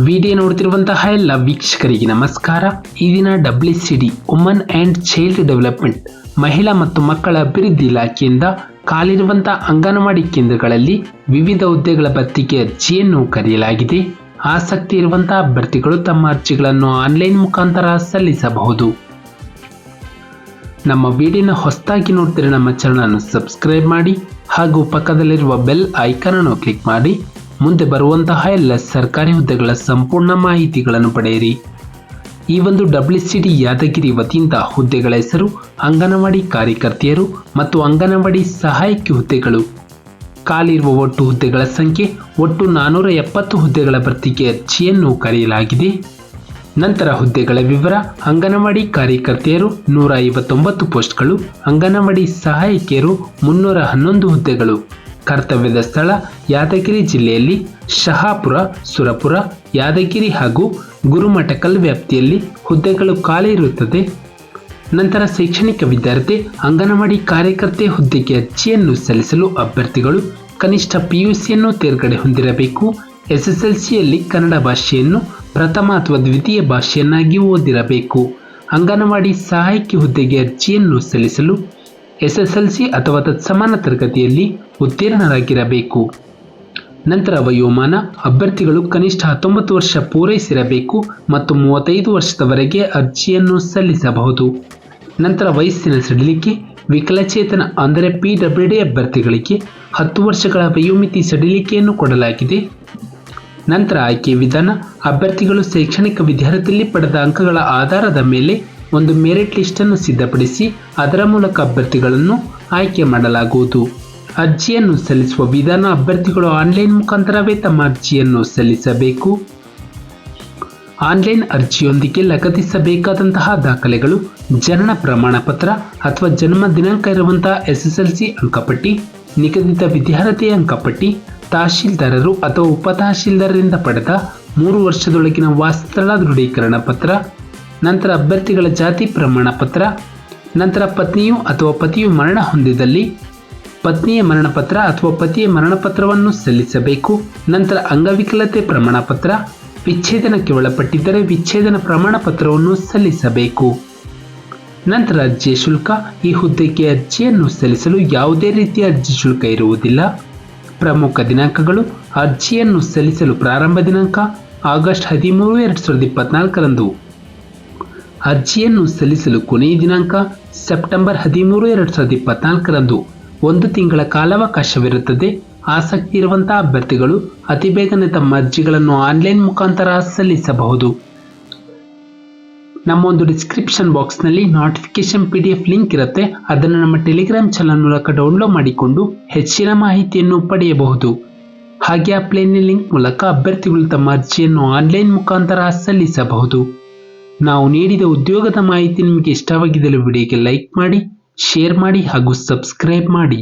Video ನೋಡ್ತಿರುವಂತಹ ಎಲ್ಲ ವೀಕ್ಷಕರಿಗೆ ನಮಸ್ಕಾರ. ಈ ದಿನ WCD woman and child development ಮಹಿಳಾ ಮತ್ತು ಮಕ್ಕಳ ಅಭಿವೃದ್ಧಿ ಇಲಾಖೆಯಿಂದ ಖಾಲಿರುವಂತಹ ಅಂಗನವಾಡಿ ಕೇಂದ್ರಗಳಲ್ಲಿ ವಿವಿಧ ಹುದ್ದೆಗಳ ಭರ್ತಿಗೆ ಅರ್ಜಿಯನ್ನು ಕರೆಯಲಾಗಿದೆ. ಆಸಕ್ತಿ ಇರುವಂತಹ ಅಭ್ಯರ್ಥಿಗಳು ತಮ್ಮ ಅರ್ಜಿಗಳನ್ನು ಆನ್ಲೈನ್ ಮುಖಾಂತರ ಸಲ್ಲಿಸಬಹುದು. ನಮ್ಮ ವಿಡಿಯೋನ ಹೊಸದಾಗಿ ನೋಡ್ತಿರೋ ನಮ್ಮ ಚಾನಲ್ ಸಬ್ಸ್ಕ್ರೈಬ್ ಮಾಡಿ ಹಾಗೂ ಪಕ್ಕದಲ್ಲಿರುವ ಬೆಲ್ ಐಕಾನ್ ಅನ್ನು ಕ್ಲಿಕ್ ಮಾಡಿ ಮುಂದೆ ಬರುವಂತಹ ಎಲ್ಲ ಸರ್ಕಾರಿ ಹುದ್ದೆಗಳ ಸಂಪೂರ್ಣ ಮಾಹಿತಿಗಳನ್ನು ಪಡೆಯಿರಿ. ಈ ಒಂದು WCD ಯಾದಗಿರಿ ವತಿಯಿಂದ ಹುದ್ದೆಗಳ ಹೆಸರು ಅಂಗನವಾಡಿ ಕಾರ್ಯಕರ್ತೆಯರು ಮತ್ತು ಅಂಗನವಾಡಿ ಸಹಾಯಕಿ ಹುದ್ದೆಗಳು. ಖಾಲಿ ಇರುವ ಒಟ್ಟು ಹುದ್ದೆಗಳ ಸಂಖ್ಯೆ ಒಟ್ಟು 470 ಹುದ್ದೆಗಳ ಭರ್ತಿಗೆ ಅರ್ಜಿಯನ್ನು ಕರೆಯಲಾಗಿದೆ. ನಂತರ ಹುದ್ದೆಗಳ ವಿವರ: ಅಂಗನವಾಡಿ ಕಾರ್ಯಕರ್ತೆಯರು 159 ಪೋಸ್ಟ್ಗಳು, ಅಂಗನವಾಡಿ ಸಹಾಯಕಿಯರು 311 ಹುದ್ದೆಗಳು. ಕರ್ತವ್ಯದ ಸ್ಥಳ: ಯಾದಗಿರಿ ಜಿಲ್ಲೆಯಲ್ಲಿ ಶಹಾಪುರ, ಸುರಪುರ, ಯಾದಗಿರಿ ಹಾಗೂ ಗುರುಮಠಕಲ್ ವ್ಯಾಪ್ತಿಯಲ್ಲಿ ಹುದ್ದೆಗಳು ಖಾಲಿ ಇರುತ್ತದೆ. ನಂತರ ಶೈಕ್ಷಣಿಕ ವಿದ್ಯಾರ್ಥಿ: ಅಂಗನವಾಡಿ ಕಾರ್ಯಕರ್ತೆ ಹುದ್ದೆಗೆ ಅರ್ಜಿಯನ್ನು ಸಲ್ಲಿಸಲು ಅಭ್ಯರ್ಥಿಗಳು ಕನಿಷ್ಠ PUCಯನ್ನು ತೇರ್ಗಡೆ ಹೊಂದಿರಬೇಕು. SSLCಯಲ್ಲಿ ಕನ್ನಡ ಭಾಷೆಯನ್ನು ಪ್ರಥಮ ಅಥವಾ ದ್ವಿತೀಯ ಭಾಷೆಯನ್ನಾಗಿ ಓದಿರಬೇಕು. ಅಂಗನವಾಡಿ ಸಹಾಯಕಿ ಹುದ್ದೆಗೆ ಅರ್ಜಿಯನ್ನು ಸಲ್ಲಿಸಲು SSLC ಅಥವಾ ತತ್ಸಮಾನ ತರಗತಿಯಲ್ಲಿ ಉತ್ತೀರ್ಣರಾಗಿರಬೇಕು. ನಂತರ ವಯೋಮಾನ: ಅಭ್ಯರ್ಥಿಗಳು ಕನಿಷ್ಠ 19 ವರ್ಷ ಪೂರೈಸಿರಬೇಕು ಮತ್ತು 35 ವರ್ಷದವರೆಗೆ ಅರ್ಜಿಯನ್ನು ಸಲ್ಲಿಸಬಹುದು. ನಂತರ ವಯಸ್ಸಿನ ಸಡಿಲಿಕೆ: ವಿಕಲಚೇತನ ಅಂದರೆ PWD ಅಭ್ಯರ್ಥಿಗಳಿಗೆ 10 ವರ್ಷಗಳ ವಯೋಮಿತಿ ಸಡಿಲಿಕೆಯನ್ನು ಕೊಡಲಾಗಿದೆ. ನಂತರ ಆಯ್ಕೆ ವಿಧಾನ: ಅಭ್ಯರ್ಥಿಗಳು ಶೈಕ್ಷಣಿಕ ವಿದ್ಯಾರ್ಥಿಯಲ್ಲಿ ಪಡೆದ ಅಂಕಗಳ ಆಧಾರದ ಮೇಲೆ ಒಂದು ಮೆರಿಟ್ ಲಿಸ್ಟನ್ನು ಸಿದ್ಧಪಡಿಸಿ ಅದರ ಮೂಲಕ ಅಭ್ಯರ್ಥಿಗಳನ್ನು ಆಯ್ಕೆ ಮಾಡಲಾಗುವುದು. ಅರ್ಜಿಯನ್ನು ಸಲ್ಲಿಸುವ ವಿಧಾನ: ಅಭ್ಯರ್ಥಿಗಳು ಆನ್ಲೈನ್ ಮುಖಾಂತರವೇ ತಮ್ಮ ಅರ್ಜಿಯನ್ನು ಸಲ್ಲಿಸಬೇಕು. ಆನ್ಲೈನ್ ಅರ್ಜಿಯೊಂದಿಗೆ ಲಗತ್ತಿಸಬೇಕಾದಂತಹ ದಾಖಲೆಗಳು: ಜನನ ಪ್ರಮಾಣ ಪತ್ರ ಅಥವಾ ಜನ್ಮ ದಿನಾಂಕ ಇರುವಂತಹ SSLC ಅಂಕಪಟ್ಟಿ, ನಿಗದಿತ ವಿದ್ಯಾರ್ಥಿಯ ಅಂಕಪಟ್ಟಿ, ತಹಶೀಲ್ದಾರರು ಅಥವಾ ಉಪತಹಶೀಲ್ದಾರರಿಂದ ಪಡೆದ 3 ವರ್ಷದೊಳಗಿನ ವಾಸಸ್ಥಳ ದೃಢೀಕರಣ ಪತ್ರ, ನಂತರ ಅಭ್ಯರ್ಥಿಗಳ ಜಾತಿ ಪ್ರಮಾಣ ಪತ್ರ, ನಂತರ ಪತ್ನಿಯು ಅಥವಾ ಪತಿಯು ಮರಣ ಹೊಂದಿದಲ್ಲಿ ಪತ್ನಿಯ ಮರಣಪತ್ರ ಅಥವಾ ಪತಿಯ ಮರಣಪತ್ರವನ್ನು ಸಲ್ಲಿಸಬೇಕು. ನಂತರ ಅಂಗವಿಕಲತೆ ಪ್ರಮಾಣ ಪತ್ರ, ವಿಚ್ಛೇದನಕ್ಕೆ ಒಳಪಟ್ಟಿದ್ದರೆ ವಿಚ್ಛೇದನ ಪ್ರಮಾಣ ಪತ್ರವನ್ನು ಸಲ್ಲಿಸಬೇಕು. ನಂತರ ಅರ್ಜಿಯ ಶುಲ್ಕ: ಈ ಹುದ್ದೆಗೆ ಅರ್ಜಿಯನ್ನು ಸಲ್ಲಿಸಲು ಯಾವುದೇ ರೀತಿಯ ಅರ್ಜಿ ಶುಲ್ಕ ಇರುವುದಿಲ್ಲ. ಪ್ರಮುಖ ದಿನಾಂಕಗಳು: ಅರ್ಜಿಯನ್ನು ಸಲ್ಲಿಸಲು ಪ್ರಾರಂಭ ದಿನಾಂಕ ಆಗಸ್ಟ್ 13, 2024 ಅರ್ಜಿಯನ್ನು ಸಲ್ಲಿಸಲು ಕೊನೆಯ ದಿನಾಂಕ ಸೆಪ್ಟೆಂಬರ್ 13, 2024 1 ತಿಂಗಳ ಕಾಲಾವಕಾಶವಿರುತ್ತದೆ. ಆಸಕ್ತಿ ಇರುವಂತಹ ಅಭ್ಯರ್ಥಿಗಳು ಅತಿ ಬೇಗನೆ ತಮ್ಮ ಅರ್ಜಿಗಳನ್ನು ಆನ್ಲೈನ್ ಮುಖಾಂತರ ಸಲ್ಲಿಸಬಹುದು. ನಮ್ಮ ಒಂದು ಡಿಸ್ಕ್ರಿಪ್ಷನ್ ಬಾಕ್ಸ್ನಲ್ಲಿ ನೋಟಿಫಿಕೇಶನ್ PDF ಲಿಂಕ್ ಇರುತ್ತೆ. ಅದನ್ನು ನಮ್ಮ ಟೆಲಿಗ್ರಾಮ್ ಚಾನಲ್ ಮೂಲಕ ಡೌನ್ಲೋಡ್ ಮಾಡಿಕೊಂಡು ಹೆಚ್ಚಿನ ಮಾಹಿತಿಯನ್ನು ಪಡೆಯಬಹುದು. ಹಾಗೆ ಆ ಪ್ಲೇನ್ ಲಿಂಕ್ ಮೂಲಕ ಅಭ್ಯರ್ಥಿಗಳು ತಮ್ಮ ಅರ್ಜಿಯನ್ನು ಆನ್ಲೈನ್ ಮುಖಾಂತರ ಸಲ್ಲಿಸಬಹುದು. ನಾವು ನೀಡಿದ ಉದ್ಯೋಗದ ಮಾಹಿತಿ ನಿಮಗೆ ಇಷ್ಟವಾಗಿದ್ದಲ್ಲಿ ವಿಡಿಯೋಗೆ ಲೈಕ್ ಮಾಡಿ, ಶೇರ್ ಮಾಡಿ ಹಾಗೂ ಸಬ್ಸ್ಕ್ರೈಬ್ ಮಾಡಿ.